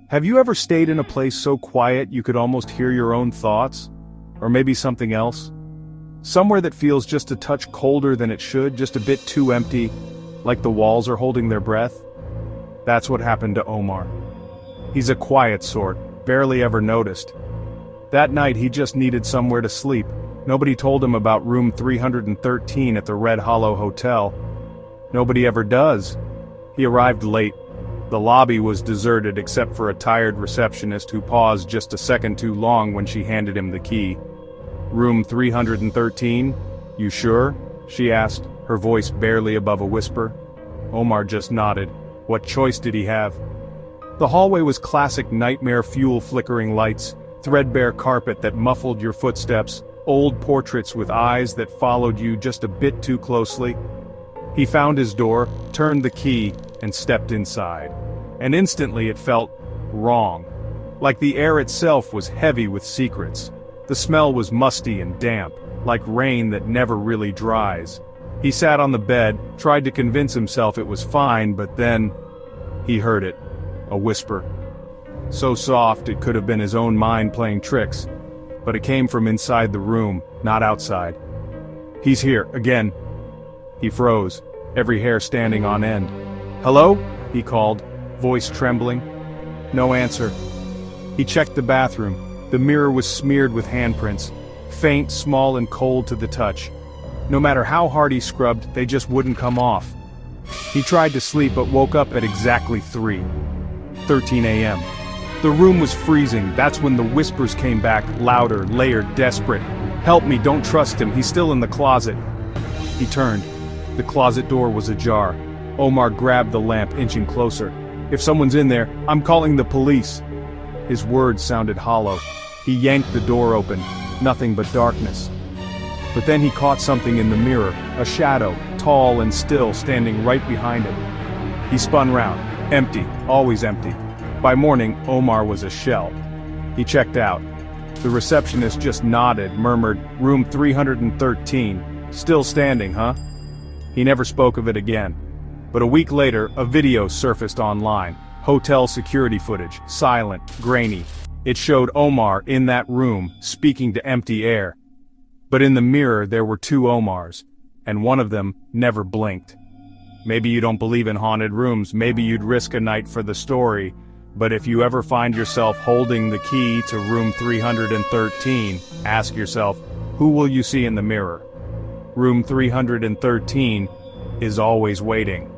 Have you ever stayed in a place so quiet you could almost hear your own thoughts? Or maybe something else? Somewhere that feels just a touch colder than it should, just a bit too empty, like the walls are holding their breath? That's what happened to Omar. He's a quiet sort, barely ever noticed. That night he just needed somewhere to sleep. Nobody told him about room 313 at the Red Hollow Hotel. Nobody ever does. He arrived late. The lobby was deserted except for a tired receptionist who paused just a second too long when she handed him the key. Room 313? You sure? She asked, her voice barely above a whisper. Omar just nodded. What choice did he have? The hallway was classic nightmare fuel flickering lights, threadbare carpet that muffled your footsteps, old portraits with eyes that followed you just a bit too closely. He found his door, turned the key, and stepped inside. And instantly it felt wrong. Like the air itself was heavy with secrets. The smell was musty and damp, like rain that never really dries. He sat on the bed, tried to convince himself it was fine, but then he heard it. A whisper. So soft it could have been his own mind playing tricks. But it came from inside the room, not outside. He's here, again. He froze, every hair standing on end. Hello? He called, voice trembling. No answer. He checked the bathroom. The mirror was smeared with handprints, faint, small, and cold to the touch. No matter how hard he scrubbed, they just wouldn't come off. He tried to sleep but woke up at exactly 3:13 a.m. The room was freezing. That's when the whispers came back, louder, layered, desperate. Help me, don't trust him, he's still in the closet. He turned. The closet door was ajar. Omar grabbed the lamp, inching closer. If someone's in there, I'm calling the police. His words sounded hollow. He yanked the door open. Nothing but darkness. But then he caught something in the mirror, a shadow, tall and still, standing right behind him. He spun round. Empty, always empty. By morning, Omar was a shell. He checked out. The receptionist just nodded, murmured, room 313. Still standing, huh? He never spoke of it again. But a week later, a video surfaced online. Hotel security footage, silent, grainy. It showed Omar in that room, speaking to empty air. But in the mirror there were two Omars, and one of them never blinked. Maybe you don't believe in haunted rooms, maybe you'd risk a night for the story, but if you ever find yourself holding the key to room 313, ask yourself, who will you see in the mirror? Room 313 is always waiting.